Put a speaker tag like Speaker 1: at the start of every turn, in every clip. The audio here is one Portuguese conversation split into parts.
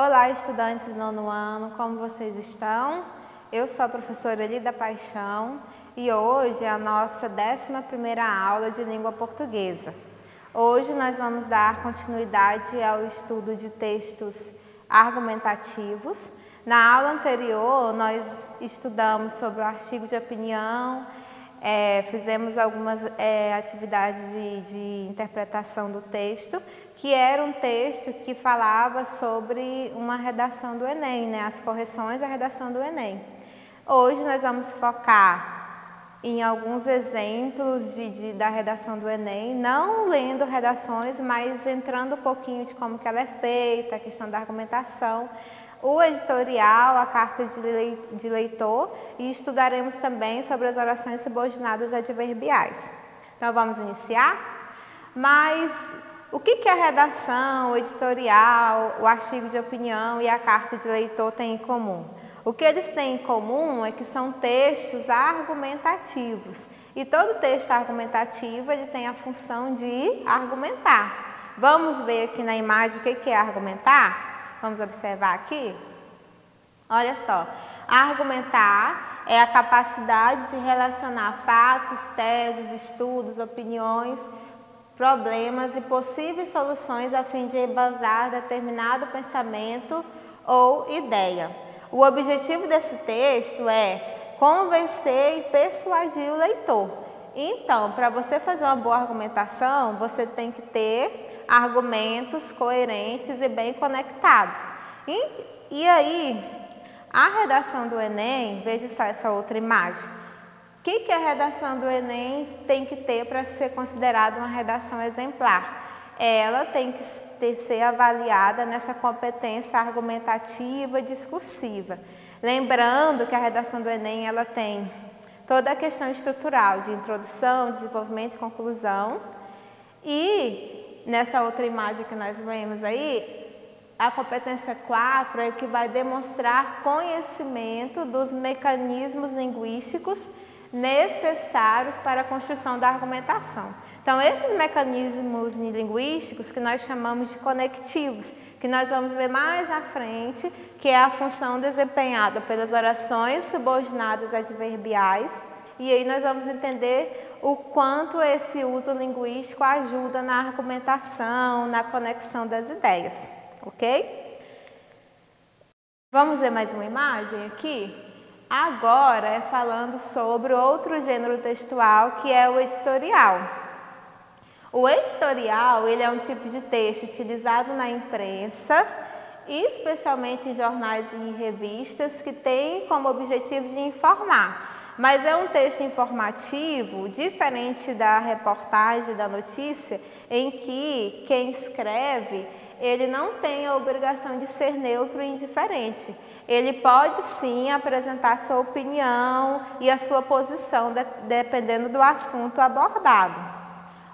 Speaker 1: Olá, estudantes do 9º ano, como vocês estão? Eu sou a professora Elida Paixão e hoje é a nossa 11ª aula de língua portuguesa. Hoje nós vamos dar continuidade ao estudo de textos argumentativos. Na aula anterior, nós estudamos sobre o artigo de opinião, fizemos algumas atividades de interpretação do texto, que era um texto que falava sobre uma redação do Enem, né? As correções da redação do Enem. Hoje nós vamos focar em alguns exemplos da redação do Enem, não lendo redações, mas entrando um pouquinho de como que ela é feita, a questão da argumentação, o editorial, a carta de leitor, e estudaremos também sobre as orações subordinadas adverbiais. Então vamos iniciar? Mas o que a redação, o editorial, o artigo de opinião e a carta de leitor têm em comum? O que eles têm em comum é que são textos argumentativos. E todo texto argumentativo ele tem a função de argumentar. Vamos ver aqui na imagem o que é argumentar? Vamos observar aqui? Olha só, argumentar é a capacidade de relacionar fatos, teses, estudos, opiniões, problemas e possíveis soluções a fim de embasar determinado pensamento ou ideia. O objetivo desse texto é convencer e persuadir o leitor. Então, para você fazer uma boa argumentação, você tem que ter argumentos coerentes e bem conectados. E aí, a redação do Enem, veja só essa outra imagem. O que a redação do Enem tem que ter para ser considerada uma redação exemplar? Ela tem que ser avaliada nessa competência argumentativa e discursiva. Lembrando que a redação do Enem ela tem toda a questão estrutural de introdução, desenvolvimento e conclusão. E nessa outra imagem que nós vemos aí, a competência 4 é que vai demonstrar conhecimento dos mecanismos linguísticos necessários para a construção da argumentação. Então, esses mecanismos linguísticos que nós chamamos de conectivos, que nós vamos ver mais à frente, que é a função desempenhada pelas orações subordinadas adverbiais, e aí nós vamos entender o quanto esse uso linguístico ajuda na argumentação, na conexão das ideias, ok? Vamos ver mais uma imagem aqui? Agora é falando sobre outro gênero textual, que é o editorial. O editorial ele é um tipo de texto utilizado na imprensa, especialmente em jornais e revistas, que tem como objetivo de informar. Mas é um texto informativo, diferente da reportagem, da notícia, em que quem escreve ele não tem a obrigação de ser neutro e indiferente. Ele pode sim apresentar sua opinião e a sua posição, dependendo do assunto abordado.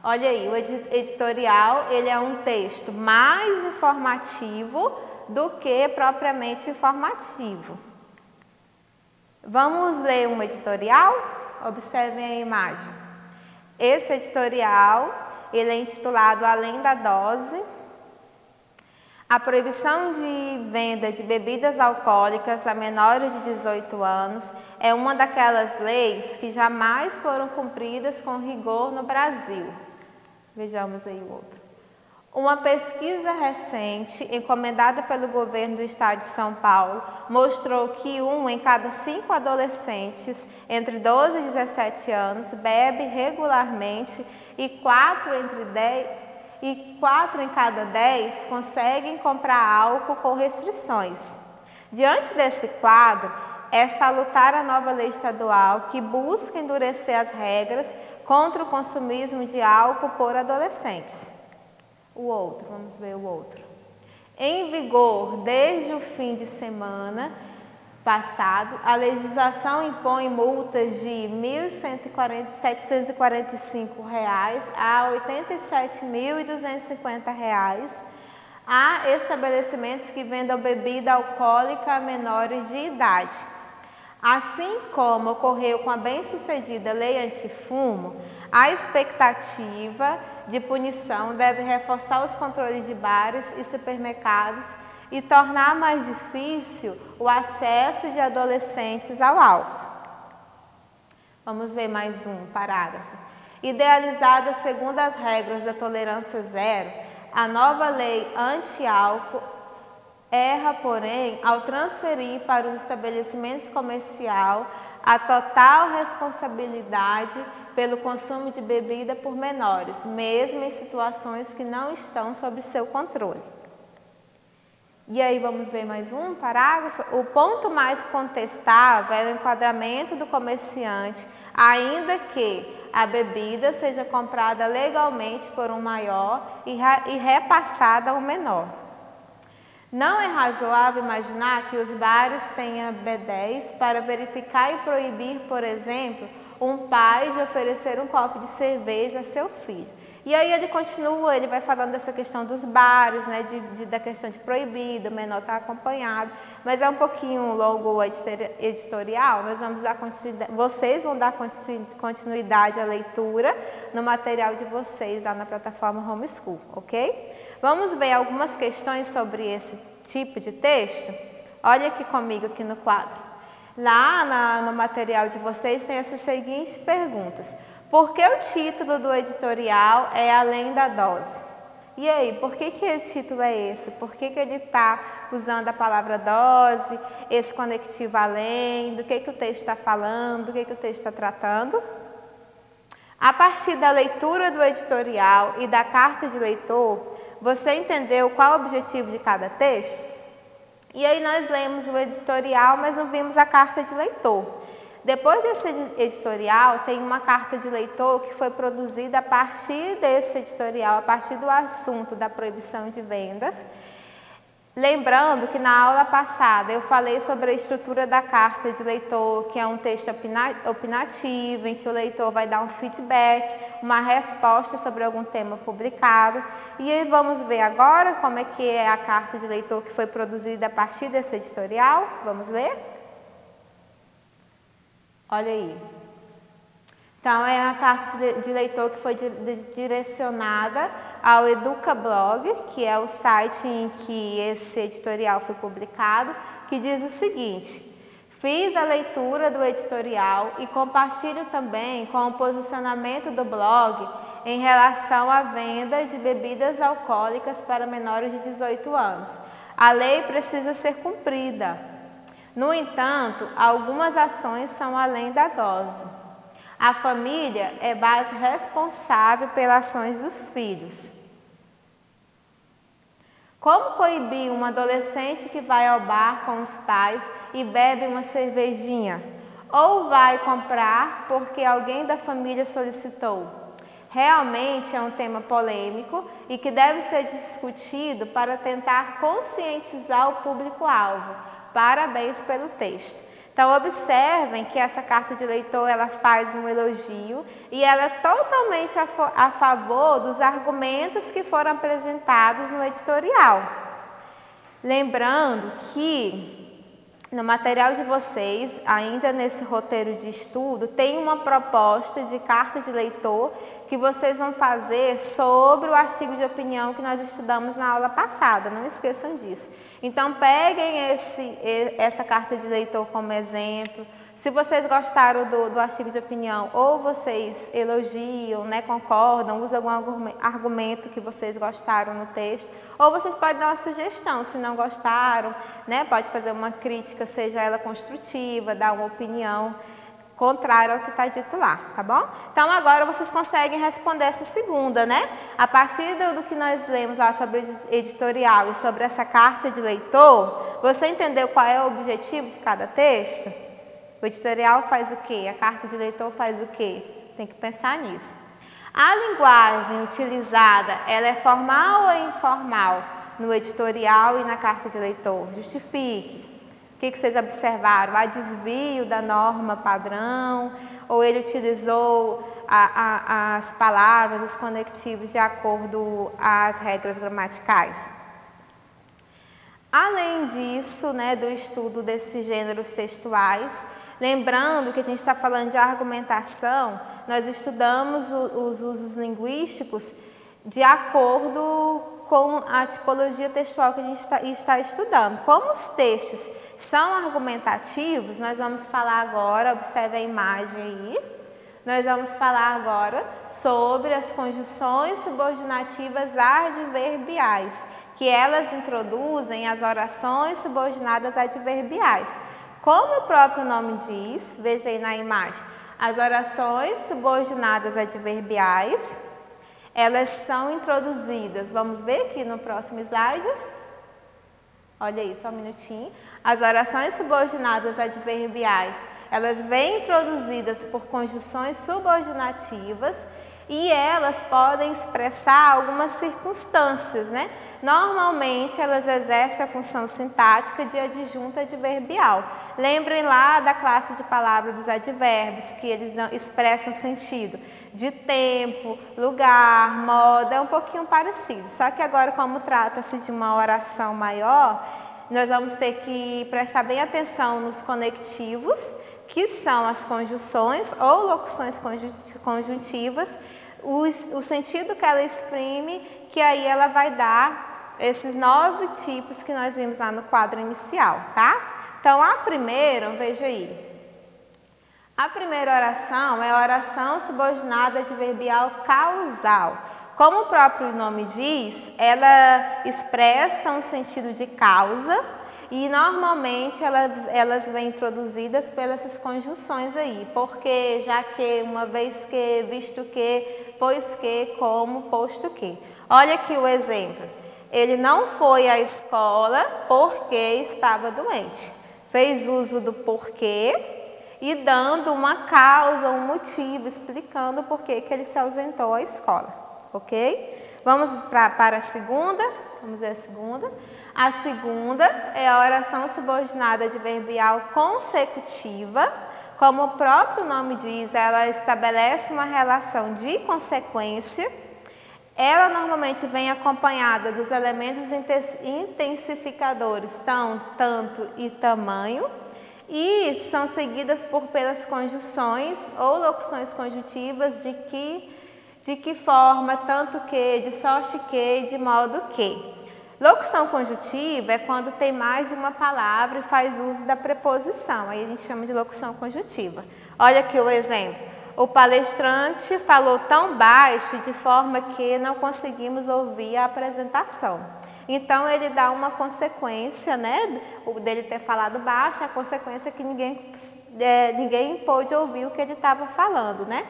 Speaker 1: Olha aí, o editorial ele é um texto mais informativo do que propriamente informativo. Vamos ler um editorial? Observem a imagem. Esse editorial ele é intitulado Além da Dose. A proibição de venda de bebidas alcoólicas a menores de 18 anos é uma daquelas leis que jamais foram cumpridas com rigor no Brasil. Vejamos aí o outro. Uma pesquisa recente, encomendada pelo governo do estado de São Paulo, mostrou que 1 em cada 5 adolescentes entre 12 e 17 anos bebe regularmente e 4 em cada 10 conseguem comprar álcool com restrições. Diante desse quadro, é salutar a nova lei estadual que busca endurecer as regras contra o consumismo de álcool por adolescentes. O outro, vamos ver o outro. Em vigor desde o fim de semana passado, a legislação impõe multas de R$ 1.745 a R$ 87.250 a estabelecimentos que vendam bebida alcoólica a menores de idade. Assim como ocorreu com a bem-sucedida lei antifumo, a expectativa de punição deve reforçar os controles de bares e supermercados e tornar mais difícil o acesso de adolescentes ao álcool. Vamos ver mais um parágrafo. Idealizada segundo as regras da tolerância zero, a nova lei anti-álcool erra, porém, ao transferir para os estabelecimentos comerciais a total responsabilidade pelo consumo de bebida por menores, mesmo em situações que não estão sob seu controle. E aí vamos ver mais um parágrafo. O ponto mais contestável é o enquadramento do comerciante, ainda que a bebida seja comprada legalmente por um maior e repassada ao menor. Não é razoável imaginar que os bares tenham B10 para verificar e proibir, por exemplo, um pai de oferecer um copo de cerveja a seu filho. E aí ele continua, ele vai falando dessa questão dos bares, né, da questão de proibido, o menor está acompanhado, mas é um pouquinho longo o editorial, nós vamos dar continuidade, vocês vão dar continuidade à leitura no material de vocês lá na plataforma Homeschool, ok? Vamos ver algumas questões sobre esse tipo de texto? Olha aqui comigo, aqui no quadro. Lá no material de vocês tem essas seguintes perguntas. Por que o título do editorial é Além da Dose? E aí, por que o título é esse? Por que ele está usando a palavra dose, esse conectivo além, do que o texto está falando, do que o texto está tratando? A partir da leitura do editorial e da carta de leitor, você entendeu qual é o objetivo de cada texto? E aí nós lemos o editorial, mas não vimos a carta de leitor. Depois desse editorial, tem uma carta de leitor que foi produzida a partir desse editorial, a partir do assunto da proibição de vendas. Lembrando que na aula passada eu falei sobre a estrutura da carta de leitor, que é um texto opinativo, em que o leitor vai dar um feedback, uma resposta sobre algum tema publicado. E aí vamos ver agora como é que é a carta de leitor que foi produzida a partir desse editorial. Vamos ler? Olha aí. Então, é a carta de leitor que foi direcionada ao EducaBlog, que é o site em que esse editorial foi publicado, que diz o seguinte: fiz a leitura do editorial e compartilho também com o posicionamento do blog em relação à venda de bebidas alcoólicas para menores de 18 anos. A lei precisa ser cumprida. No entanto, algumas ações são além da dose. A família é base responsável pelas ações dos filhos. Como coibir um adolescente que vai ao bar com os pais e bebe uma cervejinha? Ou vai comprar porque alguém da família solicitou? Realmente é um tema polêmico e que deve ser discutido para tentar conscientizar o público-alvo. Parabéns pelo texto. Então, observem que essa carta de leitor, ela faz um elogio e ela é totalmente a favor dos argumentos que foram apresentados no editorial. Lembrando que no material de vocês, ainda nesse roteiro de estudo, tem uma proposta de carta de leitor que vocês vão fazer sobre o artigo de opinião que nós estudamos na aula passada, não esqueçam disso. Então, peguem essa carta de leitor como exemplo. Se vocês gostaram do artigo de opinião, ou vocês elogiam, né, concordam, usam algum argumento que vocês gostaram no texto, ou vocês podem dar uma sugestão, se não gostaram, né, pode fazer uma crítica, seja ela construtiva, dar uma opinião contrária ao que está dito lá, tá bom? Então, agora vocês conseguem responder essa segunda, né? A partir do que nós lemos lá sobre o editorial e sobre essa carta de leitor, você entendeu qual é o objetivo de cada texto? O editorial faz o quê? A carta de leitor faz o quê? Você tem que pensar nisso. A linguagem utilizada, ela é formal ou informal no editorial e na carta de leitor? Justifique. O que vocês observaram? Há desvio da norma padrão? Ou ele utilizou as palavras, os conectivos de acordo às regras gramaticais? Além disso, né, do estudo desses gêneros textuais, lembrando que a gente está falando de argumentação, nós estudamos os usos linguísticos de acordo com a tipologia textual que a gente está estudando. Como os textos são argumentativos, nós vamos falar agora, observe a imagem aí, nós vamos falar agora sobre as conjunções subordinativas adverbiais, que elas introduzem as orações subordinadas adverbiais. Como o próprio nome diz, veja aí na imagem, as orações subordinadas adverbiais, elas são introduzidas, vamos ver aqui no próximo slide, olha aí, só um minutinho. As orações subordinadas adverbiais, elas vêm introduzidas por conjunções subordinativas e elas podem expressar algumas circunstâncias, né? Normalmente, elas exercem a função sintática de adjunto adverbial. Lembrem lá da classe de palavras dos advérbios, que eles expressam sentido de tempo, lugar, modo, é um pouquinho parecido. Só que agora, como trata-se de uma oração maior, nós vamos ter que prestar bem atenção nos conectivos, que são as conjunções ou locuções conjuntivas, o sentido que ela exprime, que aí ela vai dar esses 9 tipos que nós vimos lá no quadro inicial, tá? Então, a primeira, veja aí. A primeira oração é a oração subordinada adverbial causal. Como o próprio nome diz, ela expressa um sentido de causa e normalmente elas vêm introduzidas pelas conjunções aí. Porque, já que, uma vez que, visto que, pois que, como, posto que. Olha aqui o exemplo. Ele não foi à escola porque estava doente. Fez uso do porquê e dando uma causa, um motivo, explicando por que ele se ausentou à escola, ok? Vamos para a segunda, vamos ver a segunda. A segunda é a oração subordinada adverbial consecutiva. Como o próprio nome diz, ela estabelece uma relação de consequência. Ela normalmente vem acompanhada dos elementos intensificadores, tanto e tamanho, e são seguidas pelas conjunções ou locuções conjuntivas de que forma, tanto que, de sorte que, de modo que. Locução conjuntiva é quando tem mais de uma palavra e faz uso da preposição, aí a gente chama de locução conjuntiva. Olha aqui o exemplo. O palestrante falou tão baixo de forma que não conseguimos ouvir a apresentação. Então, ele dá uma consequência, né, dele ter falado baixo, a consequência é que ninguém pôde ouvir o que ele estava falando, né?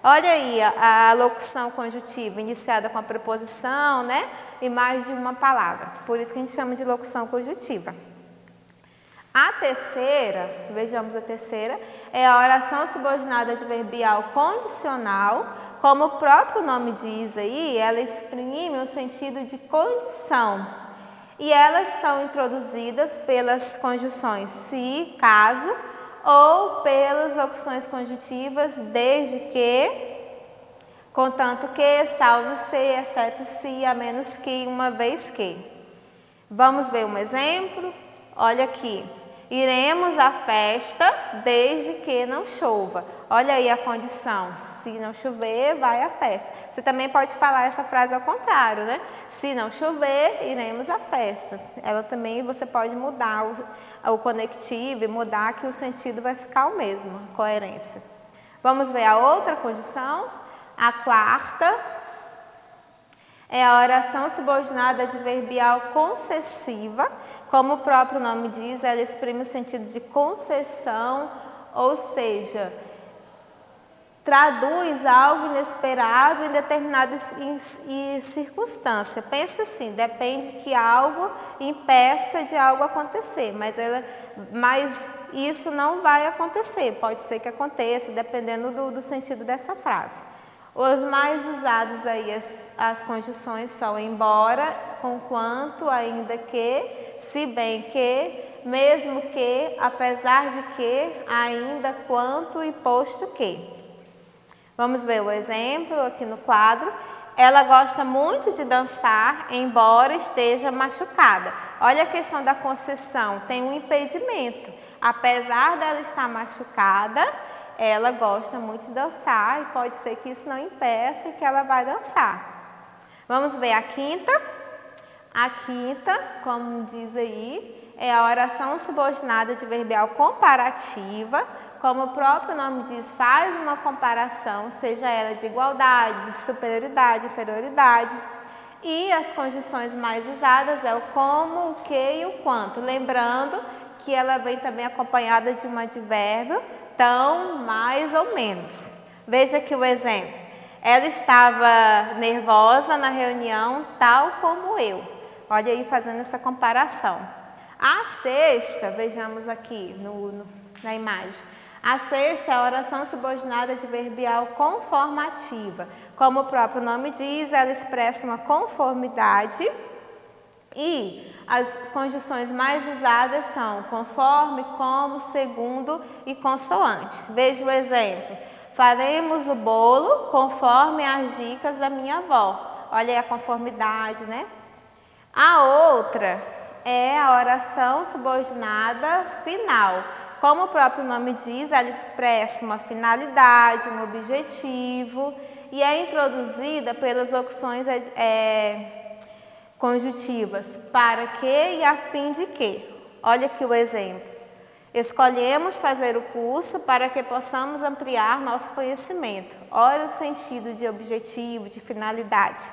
Speaker 1: Olha aí a locução conjuntiva, iniciada com a preposição, né, e mais de uma palavra. Por isso que a gente chama de locução conjuntiva. A terceira, vejamos a terceira, é a oração subordinada adverbial condicional. Como o próprio nome diz aí, ela exprime o sentido de condição. E elas são introduzidas pelas conjunções se, caso, ou pelas locuções conjuntivas desde que, contanto que, salvo se, exceto se, a menos que, uma vez que. Vamos ver um exemplo? Olha aqui. Iremos à festa desde que não chova. Olha aí a condição. Se não chover, vai à festa. Você também pode falar essa frase ao contrário, né? Se não chover, iremos à festa. Ela também, você pode mudar o conectivo e mudar que o sentido vai ficar o mesmo, coerência. Vamos ver a outra condição. A quarta é a oração subordinada adverbial concessiva. Como o próprio nome diz, ela exprime o sentido de concessão, ou seja, traduz algo inesperado em determinada circunstância. Pensa assim, depende que algo impeça de algo acontecer, mas isso não vai acontecer, pode ser que aconteça, dependendo do sentido dessa frase. Os mais usados aí, as conjunções são embora, conquanto, ainda que, se bem que, mesmo que, apesar de que, ainda, quanto e posto que. Vamos ver o exemplo aqui no quadro. Ela gosta muito de dançar, embora esteja machucada. Olha a questão da concessão, tem um impedimento. Apesar dela estar machucada, ela gosta muito de dançar e pode ser que isso não impeça que ela vai dançar. Vamos ver a quinta. A quinta, como diz aí, é a oração subordinada adverbial comparativa. Como o próprio nome diz, faz uma comparação, seja ela de igualdade, de superioridade, inferioridade. E as conjunções mais usadas é o como, o que e o quanto. Lembrando que ela vem também acompanhada de um advérbio, tão, mais ou menos. Veja aqui o exemplo. Ela estava nervosa na reunião, tal como eu. Olha aí fazendo essa comparação. A sexta, vejamos aqui na imagem. A sexta é a oração subordinada adverbial conformativa. Como o próprio nome diz, ela expressa uma conformidade e as conjunções mais usadas são conforme, como, segundo e consoante. Veja o exemplo. Faremos o bolo conforme as dicas da minha avó. Olha aí a conformidade, né? A outra é a oração subordinada final. Como o próprio nome diz, ela expressa uma finalidade, um objetivo e é introduzida pelas opções conjuntivas para que e a fim de que. Olha aqui o exemplo. Escolhemos fazer o curso para que possamos ampliar nosso conhecimento. Olha o sentido de objetivo, de finalidade.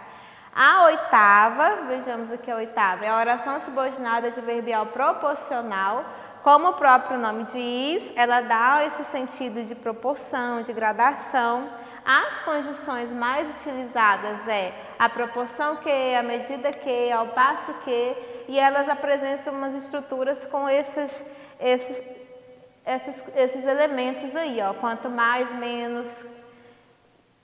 Speaker 1: A oitava, vejamos aqui a oitava, é a oração subordinada adverbial proporcional. Como o próprio nome diz, ela dá esse sentido de proporção, de gradação. As conjunções mais utilizadas é a proporção que, a medida que, ao passo que, e elas apresentam umas estruturas com esses elementos aí, ó, quanto mais, menos.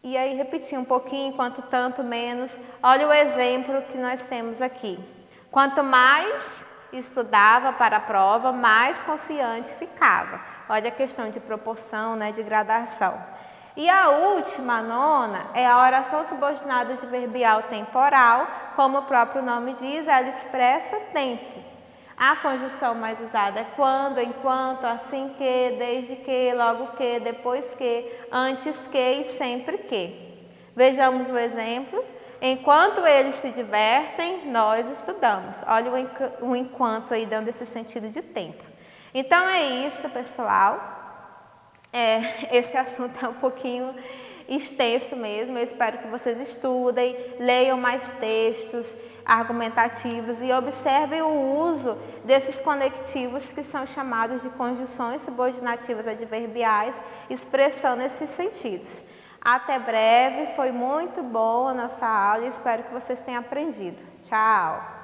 Speaker 1: E aí repetir um pouquinho, quanto tanto, menos. Olha o exemplo que nós temos aqui. Quanto mais estudava para a prova, mais confiante ficava. Olha a questão de proporção, né, de gradação. E a última, a nona, é a oração subordinada adverbial temporal. Como o próprio nome diz, ela expressa tempo. A conjunção mais usada é quando, enquanto, assim que, desde que, logo que, depois que, antes que e sempre que. Vejamos o exemplo. Enquanto eles se divertem, nós estudamos. Olha o enquanto aí dando esse sentido de tempo. Então é isso, pessoal. Esse assunto é um pouquinho extenso mesmo. Eu espero que vocês estudem, leiam mais textos argumentativos e observem o uso desses conectivos que são chamados de conjunções subordinativas adverbiais, expressando esses sentidos. Até breve, foi muito boa a nossa aula e espero que vocês tenham aprendido. Tchau!